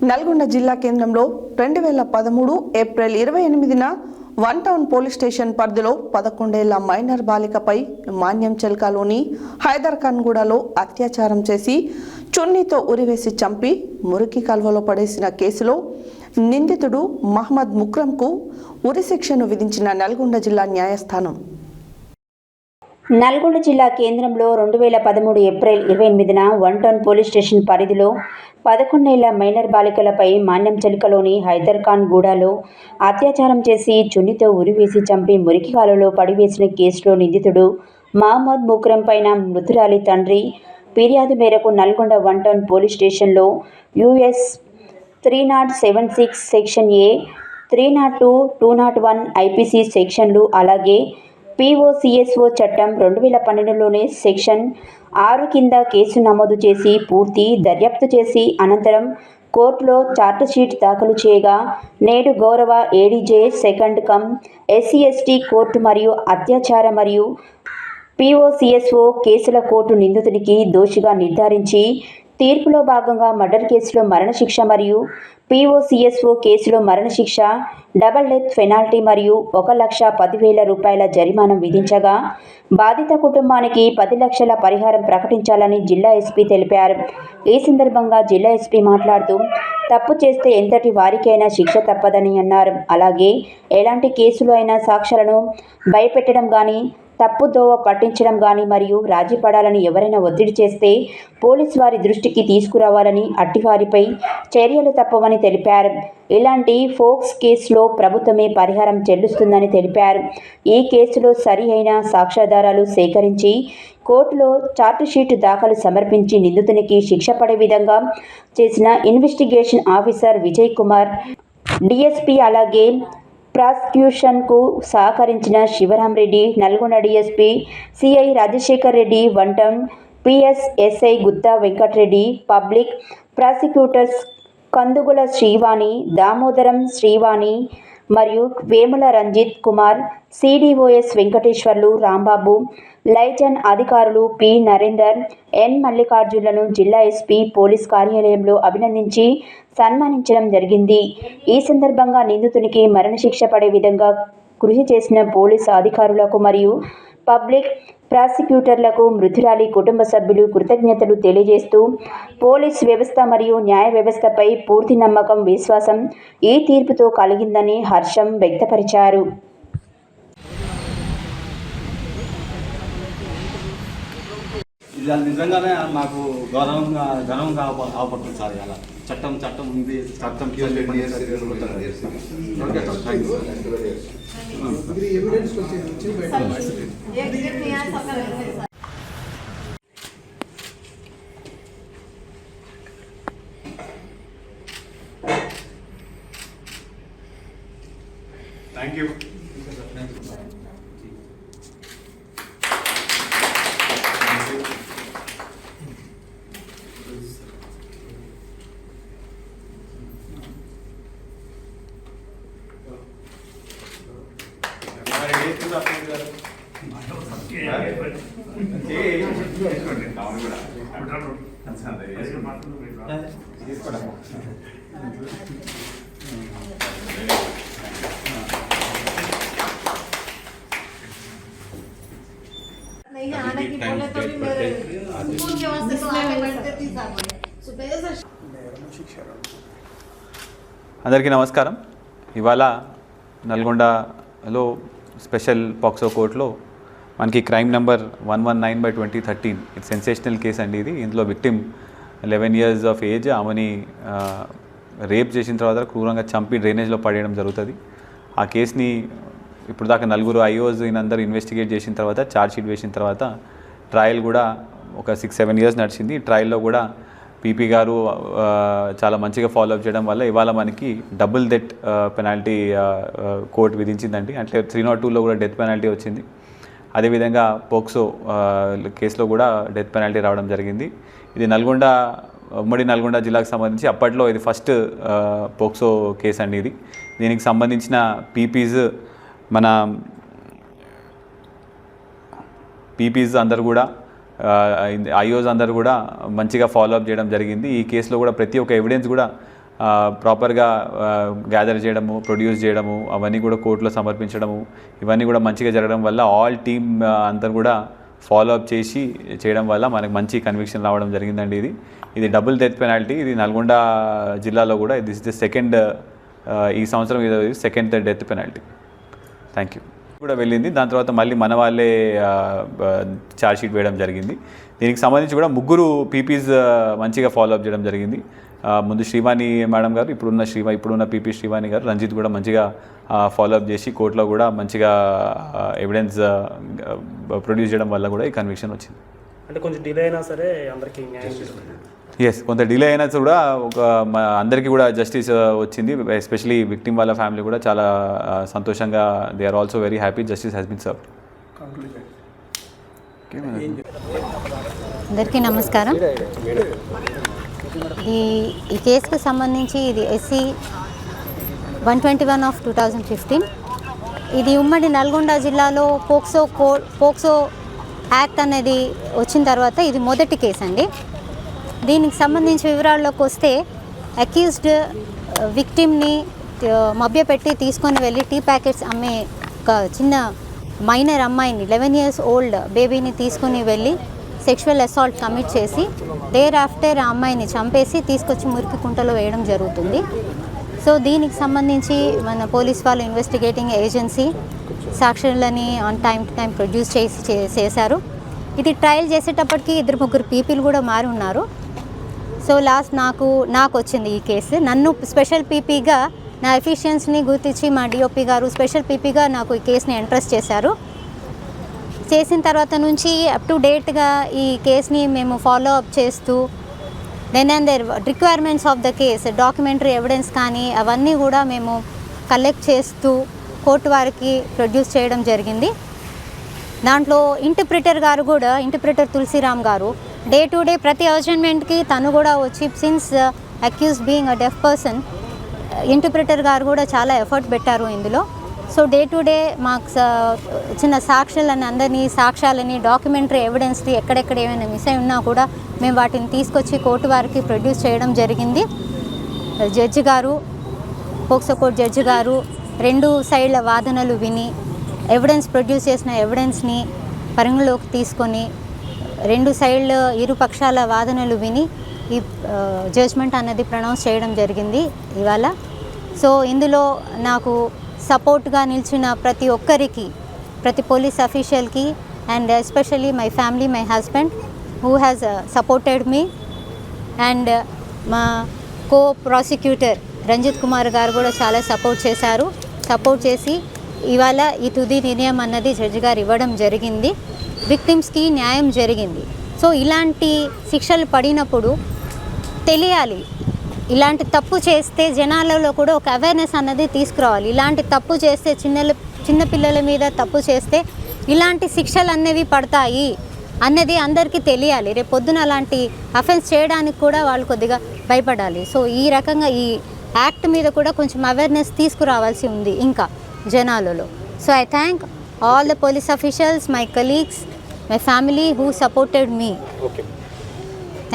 నల్గొండ జిల్లా కేంద్రంలో 2013 ఏప్రిల్ 28న వన్ టౌన్ పోలీస్ స్టేషన్ పరిధిలో 11 ఏళ్ల మైనర్ బాలికపై మాన్యం చెల్కాలోని హైదర్ ఖాన్గూడలో అత్యాచారం చేసి చున్నీతో ఉరివేసి చంపి మురికి కాల్వలో పడేసిన కేసులో నిందితుడు మహమ్మద్ ముక్రమ్కు ఉరిశిక్షను విధించిన నల్గొండ జిల్లా న్యాయస్థానం. నల్గొండ జిల్లా కేంద్రంలో 2013 ఏప్రిల్ 28న వన్ టౌన్ పోలీస్ స్టేషన్ పరిధిలో 11 ఏళ్ల మైనర్ బాలికలపై మాన్యం చెలికలోని హైదర్ ఖాన్ గూడలో అత్యాచారం చేసి చున్నితో ఉరివేసి చంపి మురికి కాలువలో పడివేసిన కేసులో నిందితుడు మహమ్మద్ ముక్రమ్ పైన మృతురాలి తండ్రి ఫిర్యాదు మేరకు నల్గొండ వన్ టౌన్ పోలీస్ స్టేషన్లో యూఎస్ 3076 సెక్షన్ ఏ, 302, 201 ఐపీసీ సెక్షన్లు అలాగే POCSO చట్టం 2012లోనే సెక్షన్ 6 కింద కేసు నమోదు చేసి పూర్తి దర్యాప్తు చేసి అనంతరం కోర్టులో ఛార్జ్షీట్ దాఖలు చేయగా నేడు గౌరవ ADJ second come SC/ST court మరియు అత్యాచార మరియు POCSO కేసుల కోర్టు నిందితునికి దోషిగా నిర్ధారించి తీర్పులో భాగంగా మర్డర్ కేసులో మరణశిక్ష మరియు POCSO కేసులో మరణశిక్ష, డబల్ డెత్ పెనాల్టీ మరియు 1,10,000 రూపాయల జరిమానా విధించగా బాధిత కుటుంబానికి 10 లక్షల పరిహారం ప్రకటించాలని జిల్లా ఎస్పీ తెలిపారు. ఈ సందర్భంగా జిల్లా ఎస్పీ మాట్లాడుతూ తప్పు చేస్తే ఎంతటి వారికైనా శిక్ష తప్పదని అన్నారు. అలాగే ఎలాంటి కేసులు అయినా సాక్ష్యాలను భయపెట్టడం కానీ తప్పుదోవ పట్టించడం కానీ మరియు రాజీ పడాలని ఎవరైనా ఒత్తిడి చేస్తే పోలీసు వారి దృష్టికి తీసుకురావాలని అట్టివారిపై చర్యలు తప్పవని తెలిపారు. ఇలాంటి ఫోక్స్ కేసులో ప్రభుత్వమే పరిహారం చెల్లిస్తుందని తెలిపారు. ఈ కేసులో సరి అయిన సాక్ష్యాధారాలు సేకరించి కోర్టులో ఛార్జ్షీట్ దాఖలు సమర్పించి నిందితునికి శిక్ష పడే విధంగా చేసిన investigation officer Vijay Kumar, DSP అలాగే ప్రాసిక్యూషన్కు సహకరించిన Sivaram Reddy, Nalgonda DSP CI Rajasekhar Reddy, one town PS SI Gutta Venkatareddy, public prosecutors Kandugula Srivani, Damodaram Srivani మరియు వేముల రంజిత్ కుమార్, CDOS వెంకటేశ్వర్లు, రాంబాబు, లైజన్ అధికారులు P నరేందర్, N మల్లికార్జునులను జిల్లా ఎస్పీ పోలీస్ కార్యాలయంలో అభినందించి సన్మానించడం జరిగింది. ఈ సందర్భంగా నిందితునికి మరణశిక్ష పడే విధంగా కృషి చేసిన పోలీసు అధికారులకు మరియు పబ్లిక్ ప్రాసిక్యూటర్లకు మృతురాలి కుటుంబ సభ్యులు కృతజ్ఞతలు తెలియజేస్తూ పోలీస్ వ్యవస్థ మరియు న్యాయ వ్యవస్థపై పూర్తి నమ్మకం, విశ్వాసం ఈ తీర్పుతో కలిగిందని హర్షం వ్యక్తపరిచారు. ఇది నిజంగానే నాకు గర్వంగా అవపడుతుంది సార్. ఇలా చట్టం ఉంది, చట్టం థ్యాంక్ యూ. అందరికీ నమస్కారం. ఇవాళ నల్గొండలో స్పెషల్ పాక్సో కోర్టులో మనకి క్రైమ్ నెంబర్ 119/2013 ఇది సెన్సేషనల్ కేసు అండి. ఇందులో విక్టిమ్ 11 years ఆఫ్ ఏజ్. ఆమెని రేప్ చేసిన తర్వాత క్రూరంగా చంపి డ్రైనేజ్లో పడేయడం జరుగుతుంది. ఆ కేసుని ఇప్పుడు దాకా 4 IOs అందరూ ఇన్వెస్టిగేట్ చేసిన తర్వాత ఛార్జ్షీట్ వేసిన తర్వాత ట్రయల్ కూడా ఒక 6-7 years నడిచింది. ట్రయల్లో కూడా PP గారు చాలా మంచిగా ఫాలో అప్ చేయడం వల్ల ఇవాళ మనకి డబుల్ డెత్ పెనాల్టీ కోర్టు విధించిందండి. అంటే 302లో కూడా డెత్ పెనాల్టీ వచ్చింది. అదేవిధంగా పోక్సో కేసులో కూడా డెత్ పెనాల్టీ రావడం జరిగింది. ఇది ఉమ్మడి నల్గొండ జిల్లాకు సంబంధించి అప్పట్లో ఇది ఫస్ట్ పోక్సో కేసు అండి. దీనికి సంబంధించిన పీపీస్ అందరు కూడా IOs అందరూ కూడా మంచిగా ఫాలో అప్ చేయడం జరిగింది. ఈ కేసులో కూడా ప్రతి ఒక్క ఎవిడెన్స్ కూడా ప్రాపర్గా గ్యాదర్ చేయడము, ప్రొడ్యూస్ చేయడము, అవన్నీ కూడా కోర్టులో సమర్పించడము, ఇవన్నీ కూడా మంచిగా జరగడం వల్ల ఆల్ టీమ్ అందరు కూడా ఫాలో అప్ చేసి చేయడం వల్ల మనకు మంచి కన్విక్షన్ రావడం జరిగిందండి. ఇది డబుల్ డెత్ పెనాల్టీ. ఇది నల్గొండ జిల్లాలో కూడా దిస్ ఇస్ ద సెకండ్, ఈ సంవత్సరం ఇది second death penalty. Thank you. కూడా వెళ్ళింది. దాని తర్వాత మళ్ళీ మన వాళ్ళే ఛార్జ్ షీట్ వేయడం జరిగింది. దీనికి సంబంధించి కూడా 3 పీపీస్ మంచిగా ఫాలో అప్ చేయడం జరిగింది. ముందు శ్రీవాణి మేడం గారు, ఇప్పుడున్న పీపీ శ్రీవాణి గారు, రంజిత్ కూడా మంచిగా ఫాలో అప్ చేసి కోర్టులో కూడా మంచిగా ఎవిడెన్స్ ప్రొడ్యూస్ చేయడం వల్ల కూడా ఈ కన్విక్షన్ వచ్చింది. అంటే కొంచెం డిలే అయినా సరే అందరికీ న్యాయం చేస్తుంది. ఎస్, కొంత డిలే అయినా కూడా అందరికీ కూడా జస్టిస్ వచ్చింది. ఎస్పెషలీ విక్టిమ్ వాళ్ళ ఫ్యామిలీ కూడా చాలా సంతోషంగా, they are also very happy justice has been served. అందరికీ నమస్కారం. ఈ కేసుకు సంబంధించి ఇది SC 121 ఆఫ్ 2015. ఇది ఉమ్మడి నల్గొండ జిల్లాలో పోక్సో యాక్ట్ అనేది వచ్చిన తర్వాత ఇది మొదటి కేసు అండి. దీనికి సంబంధించి వివరాల్లోకి వస్తే, అక్యూజ్డ్ విక్టిమ్ని మభ్యపెట్టి తీసుకొని వెళ్ళి టీ ప్యాకెట్స్ అమ్మే ఒక చిన్న మైనర్ అమ్మాయిని 11 years ఓల్డ్ బేబీని తీసుకుని వెళ్ళి సెక్షువల్ అసాల్ట్ కమిట్ చేసి దేర్ ఆఫ్టర్ ఆ అమ్మాయిని చంపేసి తీసుకొచ్చి మురికి కుంటలో వేయడం జరుగుతుంది. సో దీనికి సంబంధించి మన పోలీస్ వాళ్ళు ఇన్వెస్టిగేటింగ్ ఏజెన్సీ సాక్షులని on time to time produce చేశారు. ఇది ట్రయల్ చేసేటప్పటికి 2-3 పీపీలు కూడా మారి ఉన్నారు. సో లాస్ట్ నాకు వచ్చింది ఈ కేసు. నన్ను స్పెషల్ పీపీగా నా ఎఫిషియన్సీని గుర్తించి మా డిఓపి గారు స్పెషల్ పీపీగా నాకు ఈ కేసుని ఎంట్రస్ట్ చేశారు. చేసిన తర్వాత నుంచి అప్ టు డేట్గా ఈ కేసుని మేము ఫాలో అప్ చేస్తూ and their requirements of the case, documentary evidence కానీ అవన్నీ కూడా మేము కలెక్ట్ చేస్తూ కోర్టు వారికి ప్రొడ్యూస్ చేయడం జరిగింది. దాంట్లో ఇంటర్ప్రిటర్ తులసిరామ్ గారు డే టు డే ప్రతి అర్జెంట్మెంట్కి తను కూడా వచ్చి, since accused being a deaf person, interpreter గారు కూడా చాలా ఎఫర్ట్ పెట్టారు ఇందులో. సో డే టు డే మాకు చిన్న సాక్ష్యాలని డాక్యుమెంటరీ ఎవిడెన్స్ని ఎక్కడెక్కడ ఏమైనా మిస్ అయి ఉన్నా కూడా మేము వాటిని తీసుకొచ్చి కోర్టు వారికి ప్రొడ్యూస్ చేయడం జరిగింది. జడ్జి గారు, పోక్సో కోర్టు జడ్జి గారు 2 సైడ్ల వాదనలు విని ఎవిడెన్స్ ప్రొడ్యూస్ చేసిన ఎవిడెన్స్ని పరిగణలోకి తీసుకొని 2 సైడ్ల ఇరు పక్షాల వాదనలు విని ఈ జడ్జ్మెంట్ అన్నది ప్రొనౌన్స్ చేయడం జరిగింది ఇవాళ. సో ఇందులో నాకు సపోర్ట్గా నిలిచిన ప్రతి ఒక్కరికి, ప్రతి పోలీస్ అఫీషియల్కి, and especially my family, my husband who has supported me, and మా కో ప్రాసిక్యూటర్ రంజిత్ కుమార్ గారు కూడా చాలా సపోర్ట్ చేసి ఇవాళ ఈ తుది నిర్ణయం అన్నది జడ్జి గారు ఇవ్వడం జరిగింది. విక్టిమ్స్కి న్యాయం జరిగింది. సో ఇలాంటి శిక్షలు పడినప్పుడు తెలియాలి, ఇలాంటి తప్పు చేస్తే జనాలలో కూడా ఒక అవేర్నెస్ అన్నది తీసుకురావాలి. ఇలాంటి తప్పు చేస్తే చిన్నపిల్లల మీద తప్పు చేస్తే ఇలాంటి శిక్షలు అనేవి పడతాయి అన్నది అందరికీ తెలియాలి. రేపు పొద్దున అలాంటి అఫెన్స్ చేయడానికి కూడా వాళ్ళు కొద్దిగా భయపడాలి. సో ఈ రకంగా ఈ యాక్ట్ మీద కూడా కొంచెం అవేర్నెస్ తీసుకురావాల్సి ఉంది ఇంకా జనాలలో. So I thank all the police officials, my colleagues, my family who supported me. Okay.